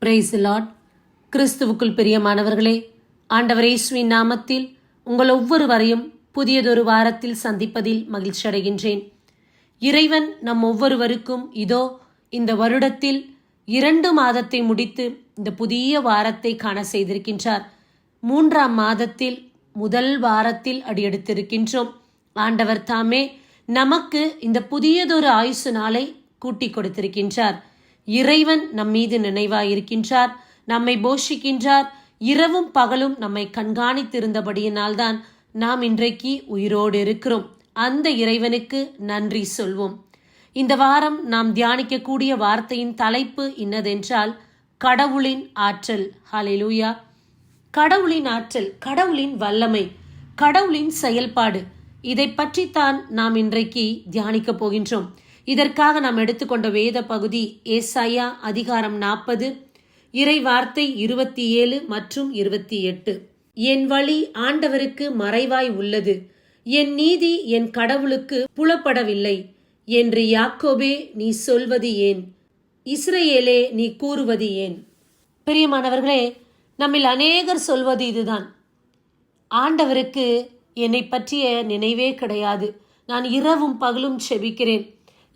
Praise the Lord. கிறிஸ்துவுக்குள் பிரியமானவர்களே, ஆண்டவர் இயேசுவின் நாமத்தில் உங்கள் ஒவ்வொருவரையும் புதியதொரு வாரத்தில் சந்திப்பதில் மகிழ்ச்சி அடைகின்றேன். இறைவன் நம் ஒவ்வொருவருக்கும் இதோ இந்த வருடத்தில் 2 மாதத்தை முடித்து இந்த புதிய வாரத்தை காண செய்திருக்கின்றார். 3ஆம் மாதத்தில் முதல் வாரத்தில் அடியெடுத்திருக்கின்றோம். ஆண்டவர் தாமே நமக்கு இந்த புதியதொரு ஆயுசு நாளை கூட்டி கொடுத்திருக்கின்றார். இறைவன் நம் மீது நினைவாயிருக்கின்றார், நம்மை போஷிக்கின்றார். இரவும் பகலும் நம்மை கண்காணித்திருந்தபடியினால்தான் நாம் இன்றைக்கு உயிரோடு இருக்கிறோம். அந்த இறைவனுக்கு நன்றி சொல்வோம். இந்த வாரம் நாம் தியானிக்கக்கூடிய வார்த்தையின் தலைப்பு இன்னதென்றால் கடவுளின் ஆற்றல். ஹல்லேலூயா. கடவுளின் ஆற்றல், கடவுளின் வல்லமை, கடவுளின் செயல்பாடு, இதை பற்றித்தான் நாம் இன்றைக்கு தியானிக்க போகின்றோம். இதற்காக நாம் எடுத்துக்கொண்ட வேத பகுதி ஏசாயா அதிகாரம் 40, இறை வார்த்தை 27 மற்றும் 28. என் வழி ஆண்டவருக்கு மறைவாய் உள்ளது, என் நீதி என் கடவுளுக்கு புலப்படவில்லை என்று யாக்கோபே நீ சொல்வது ஏன், இஸ்ரவேலே நீ கூறுவது ஏன்? பிரியமானவர்களே, நம்மில் அநேகர் சொல்வது இதுதான்: ஆண்டவருக்கு என்னை பற்றிய நினைவே கிடையாது, நான் இரவும் பகலும் செபிக்கிறேன்,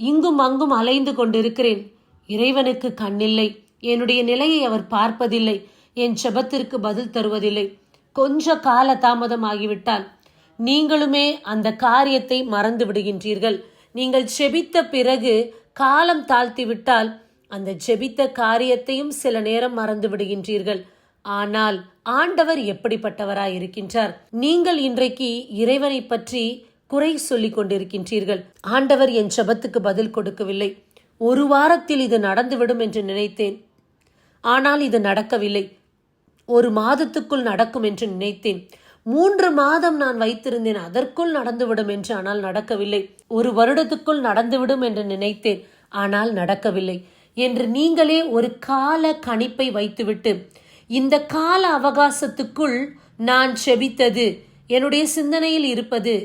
இங்கும் அங்கும் அலைந்து கொண்டிருக்கிறேன், இறைவனுக்கு கண்ணில்லை, என்னுடைய நிலையை அவர் பார்ப்பதில்லை, என் செபத்திற்கு பதில் தருவதில்லை. கொஞ்ச கால தாமதம் ஆகிவிட்டால் நீங்களுமே அந்த காரியத்தை மறந்து விடுகின்றீர்கள். நீங்கள் செபித்த பிறகு காலம் தாழ்த்தி விட்டால் அந்த செபித்த காரியத்தையும் சில நேரம் மறந்து விடுகின்றீர்கள். ஆனால் ஆண்டவர் எப்படிப்பட்டவராய் இருக்கின்றார்? நீங்கள் இன்றைக்கு இறைவனை பற்றி குறை சொல்லிக் கொண்டிருக்கின்றீர்கள். ஆண்டவர் என் செபத்துக்கு பதில் கொடுக்கவில்லை, 1 வாரத்தில் இது நடந்துவிடும் என்று நினைத்தேன், ஆனால் இது நடக்கவில்லை. 1 மாதத்துக்குள் நடக்கும் என்று நினைத்தேன், 3 மாதம் நான் வைத்திருந்தேன், அதற்குள் நடந்துவிடும் என்று, ஆனால் நடக்கவில்லை. 1 வருடத்துக்குள் நடந்துவிடும் என்று நினைத்தேன், ஆனால் நடக்கவில்லை என்று நீங்களே ஒரு கால கணிப்பை வைத்துவிட்டு, இந்த கால அவகாசத்துக்குள் நான் செபித்தது, என்னுடைய சிந்தனையில் இருப்பது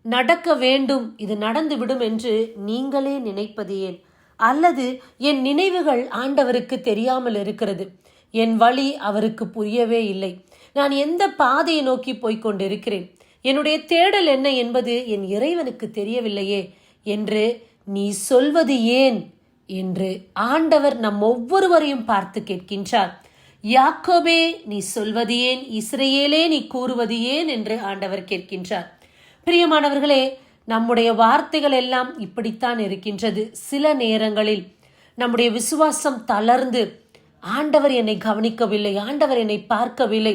நடக்க வேண்டும், இது நடந்துவிடும் என்று நீங்களே நினைப்பது ஏன்? அல்லது என் நினைவுகள் ஆண்டவருக்கு தெரியாமல் இருக்கிறது, என் வழி அவருக்கு புரியவே இல்லை, நான் எந்த பாதையை நோக்கி போய்கொண்டிருக்கிறேன், என்னுடைய தேடல் என்ன என்பது என் இறைவனுக்கு தெரியவில்லையே என்று நீ சொல்வது ஏன் என்று ஆண்டவர் நம் ஒவ்வொருவரையும் பார்த்து கேட்கின்றார். யாக்கோபே நீ சொல்வது ஏன், இஸ்ரவேலே நீ கூறுவது ஏன் என்று ஆண்டவர் கேட்கின்றார். பிரியமானவர்களே, நம்முடைய வார்த்தைகள் எல்லாம் இப்படித்தான் இருக்கின்றது. சில நேரங்களில் நம்முடைய விசுவாசம் தளர்ந்து, ஆண்டவர் என்னை கவனிக்கவில்லை, ஆண்டவர் என்னை பார்க்கவில்லை,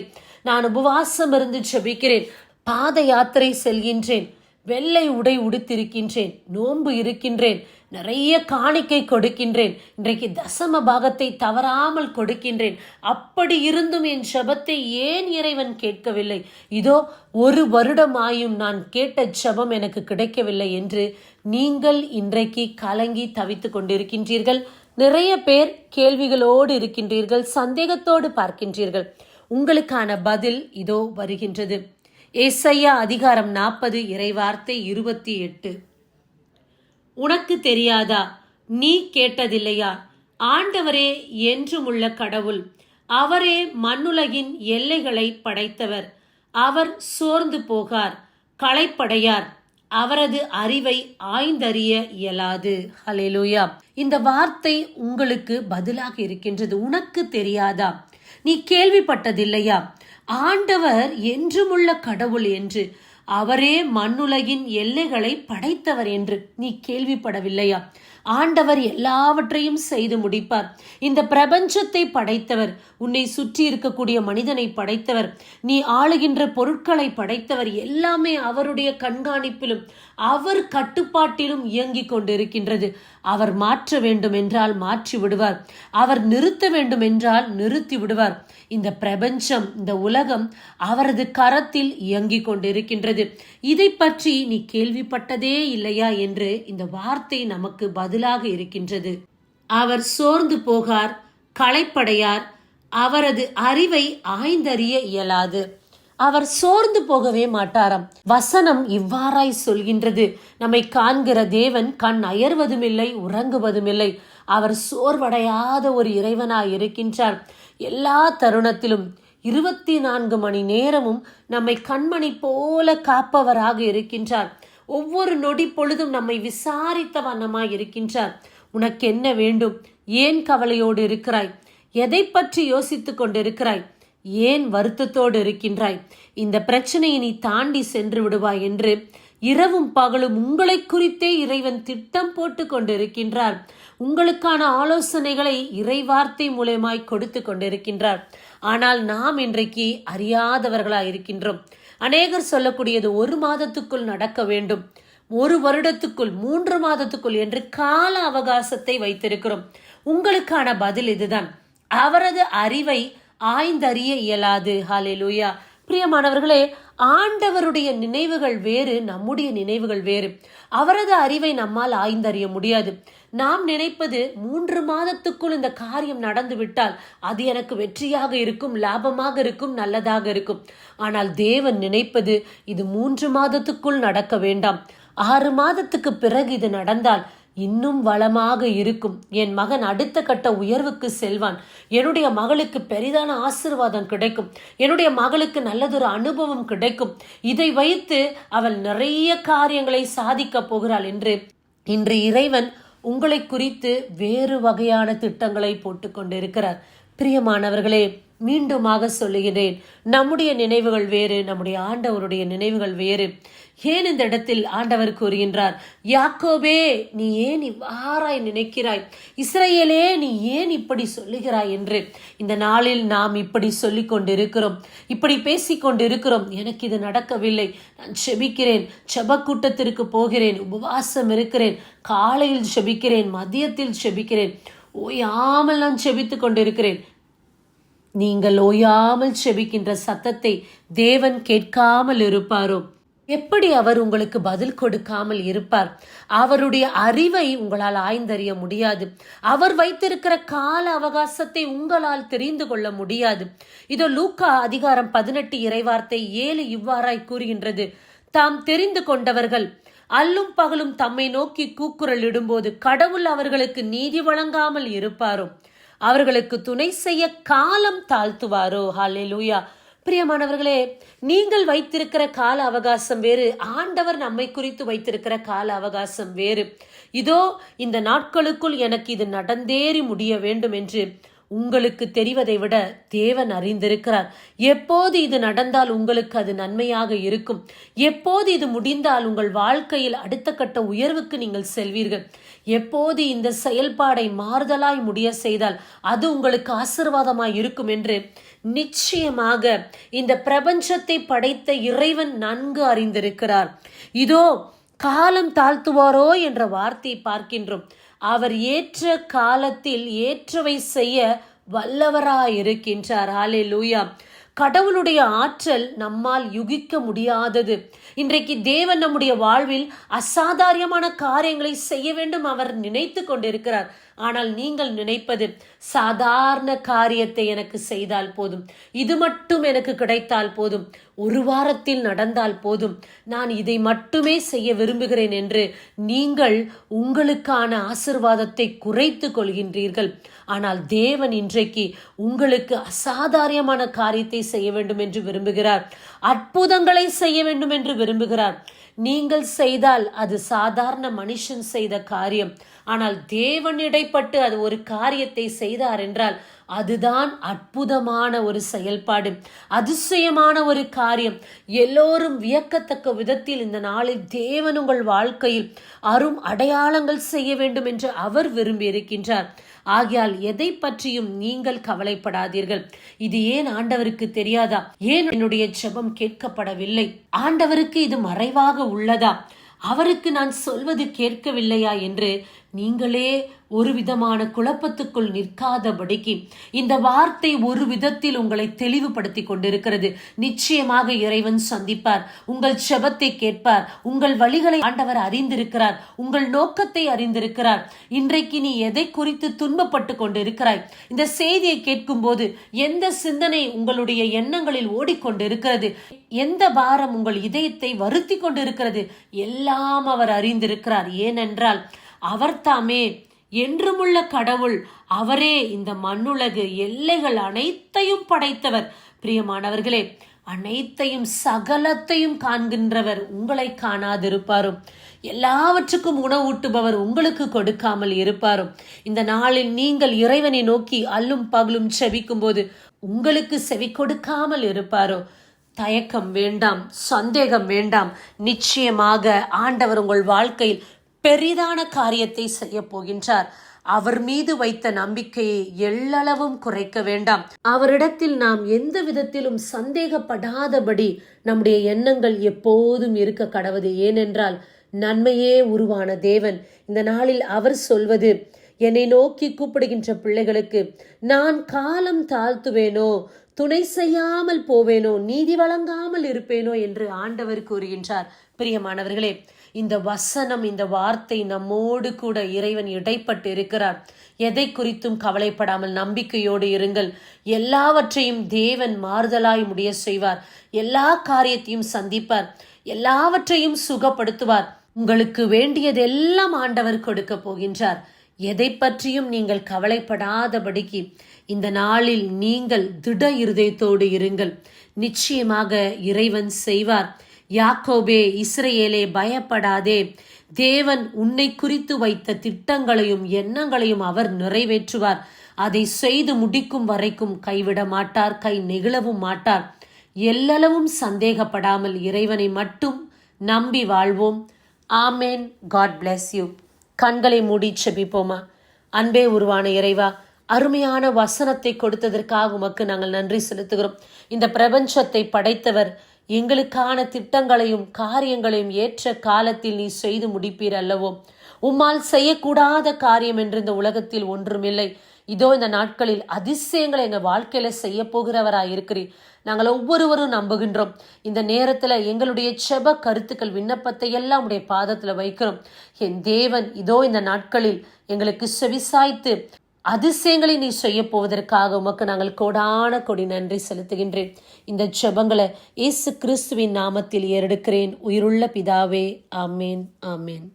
நான் உபவாசம் இருந்து ஜெபிக்கிறேன், பாத யாத்திரை செல்கின்றேன், வெள்ளை உடை உடுத்திருக்கின்றேன், நோன்பு இருக்கின்றேன், நிறைய காணிக்கை கொடுக்கின்றேன், இன்றைக்கு தசம பாகத்தை தவறாமல் கொடுக்கின்றேன், அப்படி இருந்தும் என் ஜெபத்தை ஏன் இறைவன் கேட்கவில்லை? இதோ 1 வருடமாயும் நான் கேட்ட ஜெபம் எனக்கு கிடைக்கவில்லை என்று நீங்கள் இன்றைக்கு கலங்கி தவித்து கொண்டிருக்கின்றீர்கள். நிறைய பேர் கேள்விகளோடு இருக்கின்றீர்கள், சந்தேகத்தோடு பார்க்கின்றீர்கள். உங்களுக்கான பதில் இதோ வருகின்றது. ஏசாயா அதிகாரம் 40 இறைவார்த்தை 28. உனக்கு தெரியாதா? நீ கேட்டதில்லையா? ஆண்டவரே என்றும் உள்ள கடவுள், அவரே மண்ணுலகின் எல்லைகளை படைத்தவர், அவர் சோர்ந்து போகார், களைப்படையார், அவரது அறிவை ஆய்ந்தறிய இயலாது. ஹல்லேலூயா. இந்த வார்த்தை உங்களுக்கு பதிலாக இருக்கின்றது. உனக்கு தெரியாதா? நீ கேள்விப்பட்டதில்லையா? ஆண்டவர் என்றுமுள்ள கடவுள் என்று, அவரே மண்ணுலகின் எல்லைகளை படைத்தவர் என்று நீ கேள்விப்படவில்லையா? ஆண்டவர் எல்லாவற்றையும் செய்து முடிப்பார். இந்த பிரபஞ்சத்தை படைத்தவர், உன்னை சுற்றி இருக்கக்கூடிய மனிதனை படைத்தவர், நீ ஆளுகின்ற பொருட்களை படைத்தவர், எல்லாமே அவருடைய கண்காணிப்பிலும் அவர் கட்டுப்பாட்டிலும் இயங்கிக் கொண்டிருக்கின்றது. அவர் மாற்ற வேண்டும் என்றால் மாற்றி விடுவார், அவர் நிறுத்த வேண்டும் என்றால் நிறுத்தி விடுவார். இந்த பிரபஞ்சம், இந்த உலகம் அவரது கரத்தில் இயங்கிக் கொண்டிருக்கின்றது. இதை பற்றி நீ கேள்விப்பட்டதே இல்லையா என்று இந்த வார்த்தை நமக்கு பதிலாக இருக்கின்றது. அவர் சோர்ந்து போகார், களைப்படையார், அவரது அறிவை ஆய்ந்தறிய இயலாது. அவர் சோர்ந்து போகவே மாட்டாராம். வசனம் இவ்வாறாய் சொல்கின்றது: நம்மை காண்கிற தேவன் கண் அயர்வதுமில்லை, உறங்குவதுமில்லை. அவர் சோர்வடையாத ஒரு இறைவனாய் இருக்கின்றார். எல்லா தருணத்திலும் 24 மணி நேரமும் நம்மை கண்மணி போல காப்பவராக இருக்கின்றார். ஒவ்வொரு நொடி பொழுதும் நம்மை விசாரித்த வண்ணமாய் இருக்கின்றார். உனக்கு என்ன வேண்டும்? ஏன் கவலையோடு இருக்கிறாய்? எதை பற்றி யோசித்துக் கொண்டிருக்கிறாய்? ஏன் வருத்தத்தோடு இருக்கின்றாய்? இந்த பிரச்சனையை நீ தாண்டி சென்று விடுவாய் என்று இரவும் பகலும் உங்களை குறித்தே இறைவன் திட்டம் போட்டு கொண்டிருக்கின்றார். உங்களுக்கான ஆலோசனைகளை இறைவார்த்தை மூலமாய் கொடுத்து கொண்டிருக்கின்றார். ஆனால் நாம் இன்றைக்கு அறியாதவர்களாய் இருக்கின்றோம். அநேகர் சொல்லக்கூடியது 1 மாதத்துக்குள் நடக்க வேண்டும், 1 வருடத்துக்குள், 3 மாதத்துக்குள் என்று கால அவகாசத்தை வைத்திருக்கிறோம். உங்களுக்கான பதில் இதுதான். அவரது அறிவை ஆய்ந்தறிய இயலாது. ஹல்லேலூயா. பிரியமானவர்களே, ஆண்டவருடைய நினைவுகள் வேறு, நம்முடைய நினைவுகள் வேறு. அவரது அறிவை நம்மால் ஆய்ந்தறிய முடியாது. நாம் நினைப்பது 3 மாதத்துக்குள் இந்த காரியம் நடந்து விட்டால் அது எனக்கு வெற்றியாக இருக்கும், லாபமாக இருக்கும், நல்லதாக இருக்கும். ஆனால் தேவன் நினைப்பது இது 3 மாதத்துக்குள் நடக்க வேண்டாம், 6 மாதத்துக்கு பிறகு இது நடந்தால் இன்னும் வளமாக இருக்கும். என் மகன் அடுத்த கட்ட உயர்வுக்கு செல்வான். என்னுடைய மகளுக்கு பெரிதான ஆசீர்வாதம் கிடைக்கும். என்னுடைய மகளுக்கு நல்லதொரு அனுபவம் கிடைக்கும். இதை வைத்து அவள் நிறைய காரியங்களை சாதிக்கப் போகிறாள் என்று இன்று இறைவன் உங்களை குறித்து வேறு வகையான திட்டங்களை போட்டு கொண்டிருக்கிறார். பிரியமானவர்களே, மீண்டுமாக சொல்லுகிறேன், நம்முடைய நினைவுகள் வேறு, நம்முடைய ஆண்டவருடைய நினைவுகள் வேறு. ஏன் இந்த இடத்தில் ஆண்டவர் கூறுகின்றார், யாக்கோபே நீ ஏன் இவ்வாறாய் நினைக்கிறாய், இஸ்ரவேலே நீ ஏன் இப்படி சொல்லுகிறாய் என்று. இந்த நாளில் நாம் இப்படி சொல்லிக் கொண்டிருக்கிறோம், இப்படி பேசிக்கொண்டிருக்கிறோம். எனக்கு இது நடக்கவில்லை, நான் செபிக்கிறேன், செப கூட்டத்திற்கு போகிறேன், உபவாசம் இருக்கிறேன், காலையில் செபிக்கிறேன், மதியத்தில் செபிக்கிறேன், ஓயாமல் நான் செபித்து கொண்டிருக்கிறேன். நீங்கள் ஓயாமல் செபிக்கின்ற சத்தத்தை தேவன் கேட்காமல் இருப்பாரோ? எப்படி அவர் உங்களுக்கு பதில் கொடுக்காமல் இருப்பார்? அவருடைய அறிவை உங்களால் ஆய்ந்தறிய முடியாது. அவர் வைத்திருக்கிற கால அவகாசத்தை உங்களால் தெரிந்து கொள்ள முடியாது. இதோ லூக்கா அதிகாரம் 18 இறைவார்த்தை 7 இவ்வாறாய் கூறுகின்றது, தாம் தெரிந்து கொண்டவர்கள் அல்லும் பகலும் தம்மை நோக்கி கூக்குரல் இடும்போது கடவுள் அவர்களுக்கு நீதி வழங்காமல் இருப்பாரோ? அவர்களுக்கு துணை செய்ய காலம் தாழ்த்துவாரோ? ஹல்லேலூயா. பிரியமானவர்களே, நீங்கள் வைத்திருக்கிற கால அவகாசம் வேறு, ஆண்டவர் நம்மை குறித்து வைத்திருக்கிற கால அவகாசம் வேறு. இதோ இந்த நாட்களுக்குள் எனக்கு இது நடந்தேறி முடிய வேண்டும் என்று உங்களுக்கு தெரிவதை விட தேவன் அறிந்திருக்கிறார். எப்போது இது நடந்தால் உங்களுக்கு அது நன்மையாக இருக்கும், எப்போது இது முடிந்தால் உங்கள் வாழ்க்கையில் அடுத்த கட்ட உயர்வுக்கு நீங்கள் செல்வீர்கள், எப்போது இந்த செயல்பாடை மாறுதலாய் முடிய செய்தால் அது உங்களுக்கு ஆசீர்வாதமாய் இருக்கும் என்று நிச்சயமாக இந்த பிரபஞ்சத்தை படைத்த இறைவன் நன்கு அறிந்திருக்கிறார். இதோ காலம் தாழ்த்துவாரோ என்ற வார்த்தையை பார்க்கின்றோம். அவர் ஏற்ற காலத்தில் ஏற்றவை செய்ய வல்லவராயிருக்கின்றார். ஹல்லேலூயா. கடவுளுடைய ஆற்றல் நம்மால் யுகிக்க முடியாதது. இன்றைக்கு தேவன் நம்முடைய வாழ்வில் அசாதாரியமான காரியங்களை செய்ய வேண்டும் அவர் நினைத்து கொண்டிருக்கிறார். ஆனால் நீங்கள் நினைப்பது சாதாரண காரியத்தை எனக்கு செய்தால் போதும், இது மட்டும் எனக்கு கிடைத்தால் போதும், 1 வாரத்தில் நடந்தால் போதும், நான் இதை மட்டுமே செய்ய விரும்புகிறேன் என்று நீங்கள் உங்களுக்கான ஆசீர்வாதத்தை குறைத்து கொள்கின்றீர்கள். ஆனால் தேவன் இன்றைக்கு உங்களுக்கு அசாதாரியமான காரியத்தை செய்ய வேண்டும் என்று விரும்புகிறார். அற்புதங்களை செய்ய வேண்டும் என்று விரும்புகிறார். நீங்கள் செய்தால் அது சாதாரண மனுஷன் செய்த காரியம். ஆனால் தேவன் இடைப்பட்டு அது ஒரு காரியத்தை செய்தார் என்றால் அதுதான் அற்புதமான ஒரு செயல்பாடு, அதிசயமான ஒரு காரியம். எல்லோரும் வியக்கத்தக்க விதத்தில் இந்த நாளில் தேவன் உங்கள் வாழ்க்கையில் அரும் அடையாளங்கள் செய்ய வேண்டும் என்று அவர் விரும்பி இருக்கின்றார். ஆகையால் எதை பற்றியும் நீங்கள் கவலைப்படாதீர்கள். இது ஏன் ஆண்டவருக்கு தெரியாதா? ஏன் என்னுடைய ஜெபம் கேட்கப்படவில்லை? ஆண்டவருக்கு இது மறைவாக உள்ளதா? அவருக்கு நான் சொல்வது கேட்கவில்லையா என்று நீங்களே ஒரு விதமான குழப்பத்துக்குள் நிற்காதபடிக்கு இந்த வார்த்தை ஒரு விதத்தில் உங்களை தெளிவுபடுத்தி கொண்டிருக்கிறது. நிச்சயமாக இறைவன் சந்திப்பார், உங்கள் ஜெபத்தை கேட்பார், உங்கள் வழிகளை ஆண்டவர் அறிந்திருக்கிறார், உங்கள் நோக்கத்தை அறிந்திருக்கிறார். இன்றைக்கு நீ எதை குறித்து துன்பப்பட்டு கொண்டிருக்கிறாய்? இந்த செய்தியை கேட்கும் போது எந்த சிந்தனை உங்களுடைய எண்ணங்களில் ஓடிக்கொண்டிருக்கிறது, எந்த பாரம் உங்கள் இதயத்தை வருத்தி கொண்டிருக்கிறது, எல்லாம் அவர் அறிந்திருக்கிறார். ஏனென்றால் அவர் தாமே என்றுமுள்ள கடவுள். அவரே இந்த மண்ணுலகு எல்லைகள் அனைத்தையும் படைத்தவர். பிரியமானவர்களே, அனைத்தையும் சகலத்தையும் காண்கின்றவர் உங்களை காணாதிருப்பாரோ? எல்லாவற்றுக்கும் உணவூட்டுபவர் உங்களுக்கு கொடுக்காமல் இருப்பாரோ? இந்த நாளில் நீங்கள் இறைவனை நோக்கி அல்லும் பகலும் செபிக்கும் போது உங்களுக்கு செவி கொடுக்காமல் இருப்பாரோ? தயக்கம் வேண்டாம், சந்தேகம் வேண்டாம். நிச்சயமாக ஆண்டவர் உங்கள் வாழ்க்கையில் பெரிதான காரியத்தை செய்ய போகின்றார். அவர் மீது வைத்த நம்பிக்கையை எள்ளளவும் குறைக்க வேண்டாம். அவரிடத்தில் நாம் எந்த விதத்திலும் சந்தேகப்படாதபடி நம்முடைய எண்ணங்கள் எப்போதும் இருக்க கடவுது. ஏனென்றால் நன்மையே உருவான தேவன். இந்த நாளில் அவர் சொல்வது, என்னை நோக்கி கூப்பிடுகின்ற பிள்ளைகளுக்கு நான் காலம் தாழ்த்துவேனோ, துணை செய்யாமல் போவேனோ, நீதி வழங்காமல் இருப்பேனோ என்று ஆண்டவர் கூறுகின்றார். பிரியமானவர்களே, இந்த வசனம், இந்த வார்த்தை நம்மோடு கூட இறைவன் இடைப்பட்டு இருக்கிறார். எதை குறித்தும் கவலைப்படாமல் நம்பிக்கையோடு இருங்கள். எல்லாவற்றையும் தேவன் மாறுதலாய் முடிய செய்வார். எல்லா காரியத்தையும் சந்திப்பார். எல்லாவற்றையும் சுகப்படுத்துவார். உங்களுக்கு வேண்டியதெல்லாம் ஆண்டவர் கொடுக்க போகின்றார். எதை பற்றியும் நீங்கள் கவலைப்படாதபடிக்கு இந்த நாளில் நீங்கள் திட இருதயத்தோடு இருங்கள். நிச்சயமாக இறைவன் செய்வார். யாக்கோபே, இஸ்ரவேலே, பயப்படாதே. தேவன் உன்னை குறித்து வைத்த திட்டங்களையும் எண்ணங்களையும் அவர் நிறைவேற்றுவார். அதை செய்து முடிக்கும் வரைக்கும் கைவிட மாட்டார், கை நெகிழவும் மாட்டார். எல்லளவும் சந்தேகப்படாமல் இறைவனை மட்டும் நம்பி வாழ்வோம். ஆமேன். God bless you. கண்களை மூடி செபிப்போமா? அன்பே உருவான இறைவா, அருமையான வசனத்தை கொடுத்ததற்காக உமக்கு நாங்கள் நன்றி செலுத்துகிறோம். இந்த பிரபஞ்சத்தை படைத்தவர் எங்களுக்கான திட்டங்களையும் காரியங்களையும் ஏற்ற காலத்தில் நீ செய்து முடிப்பீர் அல்லவோ? உம்மால் செய்யக்கூடாத காரியம் என்று இந்த உலகத்தில் ஒன்றுமில்லை. இதோ இந்த நாட்களில் அதிசயங்களை எங்கள் வாழ்க்கையில செய்ய போகிறவராய் இருக்கிறீர். நாங்கள் ஒவ்வொருவரும் நம்புகின்றோம். இந்த நேரத்துல எங்களுடைய செப கருத்துக்கள், விண்ணப்பத்தை எல்லாம் உடைய பாதத்துல வைக்கிறோம். என் தேவன் இதோ இந்த நாட்களில் எங்களுக்கு செவிசாய்த்து அதிசயங்களை நீ செய்ய போவதற்காக உமக்கு நாங்கள் கோடான கொடி நன்றி செலுத்துகின்றேன். இந்த ஜெபங்களை இயேசு கிறிஸ்துவின் நாமத்தில் ஏறெடுக்கிறேன். உயிருள்ள பிதாவே, ஆமேன், ஆமேன்.